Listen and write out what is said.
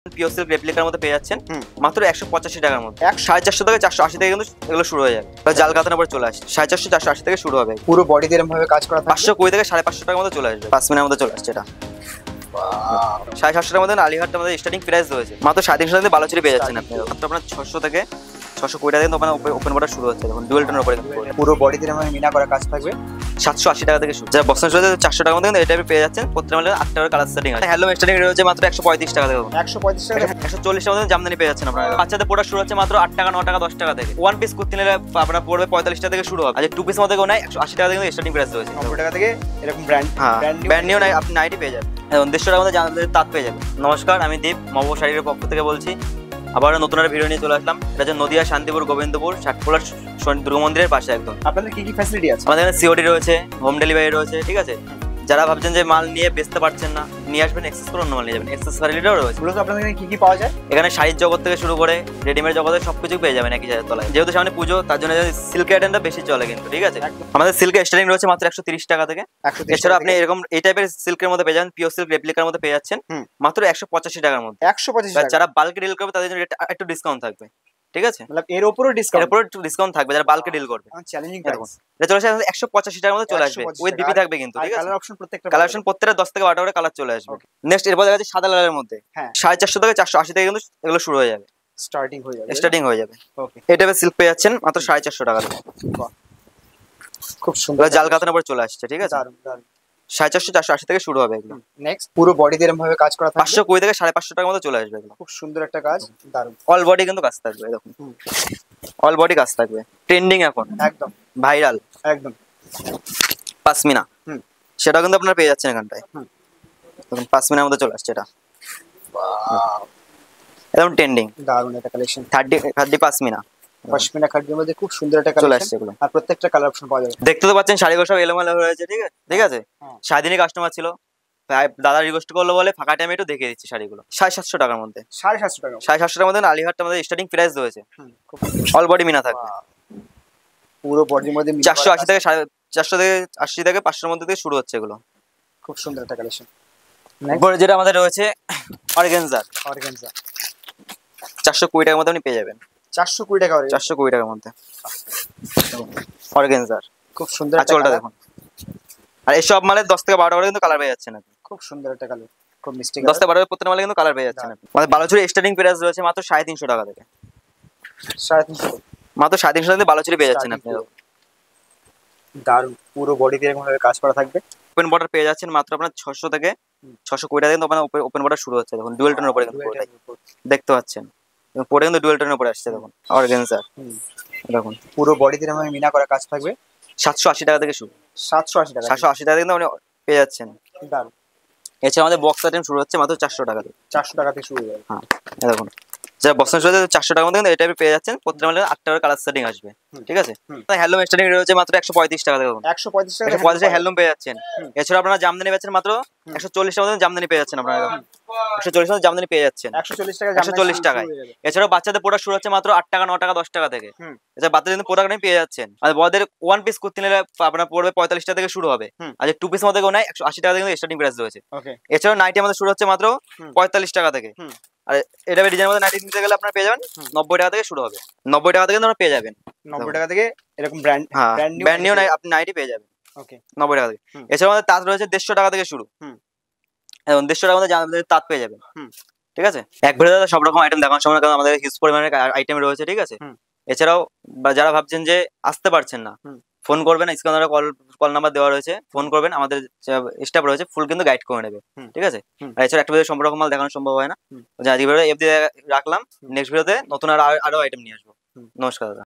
Pure silk রেপ্লিকার মধ্যে পেয়ে যাচ্ছেন মাত্র 185 টাকার মধ্যে। 450 থেকে 480 থেকে কিন্তু এগুলো শুরু হয়ে যাবে। জাল কাতানোর উপর চলে আসছে 450 480 থেকে শুরু হবে। পুরো বডিতে এরকম ভাবে কাজ করা 520 থেকে 550 টাকার মধ্যে চলে আসবে। 5 মিনিটের মধ্যে চলে আসছে এটা। 750 টাকার মধ্যে আলিহাটটার মধ্যে স্টার্টিং প্রাইস রয়েছে মাত্র 350 টাকা থেকে বালুচুরি পেয়ে যাচ্ছেন আপনি। মাত্র আপনার 600 থেকে 620 টাকা কিন্তু আপনার ওপেন বর্ডার শুরু হচ্ছে। দেখুন ডুয়াল টোনের উপরে পুরো বডিতে এরকম ভাবে মিনা করা কাজ থাকবে। 780 টাকা থেকে শুরু। যারা বক্স রয়েছে 400 টাকার মধ্যে কিন্তু এটা পেয়ে যাচ্ছেন। প্রত্যেকটা মালে 8 টাকার কালার সেটিং আছে। হ্যালো স্টার্টিং রয়েছে মাত্র 135 টাকা থেকে। 135 টাকা 140 টাকার মধ্যে জামদানি পেয়ে যাচ্ছেন আপনারা। বাচ্চাদের প্রোডাক্ট শুরু হচ্ছে মাত্র 8 টাকা 9 টাকা 10 টাকা থেকে। ওয়ান পিস কুর্তি নিলে আপনারা পড়বে 45 টাকা থেকে শুরু হবে। আর টু পিস মধ্যে কেউ নাই 180 টাকা থেকে স্টার্টিং প্রাইস রয়েছে। 90 টাকা থেকে এরকম ব্র্যান্ড নিউ নাই আপনি নাইটি পেয়ে যাবেন। 150 টাকার মধ্যে জামদানি তাঁত পেয়ে যাবেন। নমস্কার, আমি দীপ মহবুব শাড়ির পক্ষ থেকে বলছি। আবার নতুন একটা ভিডিও নিয়ে চলে আসলাম। এটা হচ্ছে নদিয়া শান্তিপুর গোবিন্দপুর ষাটপোলার দুর্গা মন্দিরের পাশে একদম। আপনাদের কি কি ফ্যাসিলিটি আছে? আমাদের এখানে সিওডি রয়েছে, হোম ডেলিভারি রয়েছে, ঠিক আছে। যারা ভাবছেন যে মাল নিয়ে বেচতে পারছেন না, নিয়ে আসবেন এক্সেস করে অন্য মাল নিয়ে যাবেন। এক্সেস ফ্যাসিলিটিও রয়েছে। মূলত আপনাদের এখানে কি কি পাওয়া যায়? এখানে শাড়ির জগৎ থেকে শুরু করে রেডিমেড জগতে সবকিছু পেয়ে যাবেন একই জায়গায় তলায়। যেহেতু সামনে পুজো, তার জন্য সিল্কের আইটেমটা বেশি চলে কিন্তু, ঠিক আছে। আমাদের সিল্কের স্টার্টিং রয়েছে মাত্র 130 টাকা থেকে। এছাড়া আপনি এরকম এই টাইপের সিল্কের মধ্যে পেয়ে যাবেন, পিওর সিল্ক রেপ্লিকার মধ্যে পেয়ে যাচ্ছেন মাত্র 185 টাকার মধ্যে। 125 টাকা। যারা বাল্কে ডিল করবে তাদের জন্য একটু ডিসকাউন্ট থাকবে, ঠিক আছে। মানে এর উপরও ডিসকাউন্ট? এর উপরে একটু ডিসকাউন্ট থাকবে যারা বাল্কে ডিল করবে। Challenging price. এটা চলে আসবে 185 টাকার মধ্যে চলে আসবে। উইথ বিপি থাকবে কিন্তু, ঠিক আছে। কালার অপশন প্রত্যেকটা কালার প্রত্যেকটা 10 থেকে 12টা করে কালার চলে আসবে। নেক্সট এরপর দেখা যাচ্ছে সাদা লালের মধ্যে 450 থেকে 480 থেকে কিন্তু এগুলো শুরু হয়ে যাবে। স্টার্টিং হয়ে যাবে। স্টার্টিং হয়ে যাবে। ওকে। এটা সিল্ক পেয়ে যাচ্ছেন মাত্র 450 টাকা দিয়ে। খুব সুন্দর। জাল কাতানোর উপর চলে আসছে, ঠিক আছে। দারুণ দারুণ। 450 480 থেকে শুরু হবে এগুলো। নেক্সট পুরো বডিতে এরকম ভাবে কাজ করা থাকবে। 520 থেকে 550 টাকার মধ্যে চলে আসবে এগুলো। খুব সুন্দর একটা কাজ। দারুণ। অল বডি কিন্তু কাজ থাকবে দেখুন। অল বডি কাজ থাকবে। ট্রেন্ডিং এখন একদম ভাইরাল একদম। পাসমিনা সেটা কিন্তু আপনারা পেয়ে যাচ্ছেন এখানটায়। দেখুন পাসমিনার মধ্যে চলে আসছে এটা। একদম ট্রেন্ডিং দারুণ একটা কালেকশন। 30 পাসমিনা। পশমিনা খাদির মধ্যে খুব সুন্দর একটা চলে কালেকশন আসছে এগুলো। আর প্রত্যেকটা কালার অপশন পাওয়া যাবে। দেখতে তো পাচ্ছেন শাড়িগুলো সব এলোমেলো হয়ে রয়েছে, ঠিক আছে, ঠিক আছে। সারাদিনই কাস্টমার ছিল, দাদা রিকোয়েস্ট করলো বলে ফাঁকা টাইমে একটু দেখিয়ে দিচ্ছি শাড়িগুলো। 750 টাকার মধ্যে। 750 টাকা। 750 টাকার মধ্যে আলিহাটটার মধ্যে স্টার্টিং প্রাইস রয়েছে। অল বডি মিনা থাকবে। পুরো বডির মধ্যে 480 থেকে 400 থেকে 80 থেকে 500 এর মধ্যে থেকে শুরু হচ্ছে এগুলো। খুব সুন্দর একটা কালেকশন। এরপরে যেটা আমাদের রয়েছে অর্গানজা। অর্গানজা 420 টাকার মধ্যে আপনি পেয়ে যাবেন। 420 টাকা। 420 টাকার মধ্যে অর্গানজার খুব সুন্দর একটা আঁচলটা কালার। দেখুন। আর এই সব মালে 10 থেকে 12টা করে কিন্তু কালার পেয়ে যাচ্ছেন আপনি। খুব সুন্দর একটা কালার। খুব মিষ্টি 10 থেকে 12 প্রত্যেকটা মালে কিন্তু কালার পেয়ে যাচ্ছেন আপনি। আমাদের বালুচুরি স্টার্টিং প্রাইস রয়েছে মাত্র 350 টাকা থেকে। 350 মাত্র 350 টাকা দিয়ে বালুচুরি পেয়ে যাচ্ছেন আপনি। দারুণ। পুরো বডিতে এরকম ভাবে কাজ করা থাকবে। ওপেন বর্ডার পেয়ে যাচ্ছেন মাত্র আপনার 600 থেকে 620 টাকা কিন্তু আপনার ওপেন বর্ডার শুরু হচ্ছে। দেখুন ডুয়াল টোনের উপরে কিন্তু দেখতে পাচ্ছেন। পরে কিন্তু ডুয়াল টোনের উপরে আসছে দেখুন অর্গানজার। দেখুন পুরো বডিতে এরকম ভাবে মিনা করা কাজ থাকবে। 780 টাকা থেকে শুরু। 780 টাকা। 780 টাকা কিন্তু আপনি পেয়ে যাচ্ছেন। দারুণ। এছাড়া আমাদের বক্স আইটেম শুরু হচ্ছে মাত্র 400 টাকা থেকে। 400 টাকা থেকে শুরু হয়ে যাবে। হ্যাঁ দেখুন যারা বক্স রয়েছে 400 টাকার মধ্যে কিন্তু এটা পেয়ে যাচ্ছেন। প্রত্যেকটা মালে 8 টাকার কালার সেটিং আসবে, ঠিক আছে। হ্যালো স্টার্টিং রয়েছে মাত্র 135 টাকা থেকে। 135 টাকা। 150 টাকা হ্যান্ডলুম পেয়ে যাচ্ছেন। এছাড়া আপনারা জামদানি পাচ্ছেন মাত্র 140 টাকার মধ্যে জামদানি পেয়ে যাচ্ছেন আপনারা। 140 টাকা জামদানি পেয়ে যাচ্ছেন। 140 টাকা। 140 টাকায়। এছাড়া বাচ্চাদের প্রোডাক্ট শুরু হচ্ছে মাত্র 8 টাকা 9 টাকা 10 টাকা থেকে। এছাড়া বাচ্চাদের কিন্তু প্রোডাক্ট পেয়ে যাচ্ছেন। আর বড়দের ওয়ান পিস কুর্তি নিলে আপনার পড়বে 45 টাকা থেকে শুরু হবে। আর যে টু পিস মধ্যে কেউ নাই 180 টাকা থেকে স্টার্টিং প্রাইস রয়েছে। এছাড়া নাইটি আমাদের শুরু হচ্ছে মাত্র 45 টাকা থেকে। আর এটা ডিজাইনের মধ্যে নাইটি নিতে গেলে আপনারা পেয়ে যাবেন 90 টাকা থেকে শুরু হবে। 90 টাকা থেকে আপনারা পেয়ে যাবেন। 90 টাকা থেকে এরকম ব্র্যান্ড নিউ আপনি নাইটি পেয়ে যাবেন। ওকে 90 টাকা থেকে। এছাড়া আমাদের তাঁত রয়েছে 150 টাকা থেকে শুরু। এখন 150 টাকার মধ্যে জামদানি তাঁত পেয়ে যাবেন, ঠিক আছে। এক ভিডিওতে সব রকম আইটেম দেখানোর সময় কারণ আমাদের হিউজ পরিমাণের আইটেম রয়েছে, ঠিক আছে। এছাড়াও যারা ভাবছেন যে আসতে পারছেন না, ফোন করবেন। স্ক্রিনে কল নাম্বার দেওয়া রয়েছে, ফোন করবেন। আমাদের স্টাফ রয়েছে, ফুল কিন্তু গাইড করে নেবে, ঠিক আছে। আর এছাড়া একটা ভিডিও সম্পূর্ণ রকম মাল দেখানো সম্ভব হয় না। আজকে ভিডিও রাখলাম। নেক্সট ভিডিওতে নতুন আরো আইটেম নিয়ে আসবো। নমস্কার দাদা।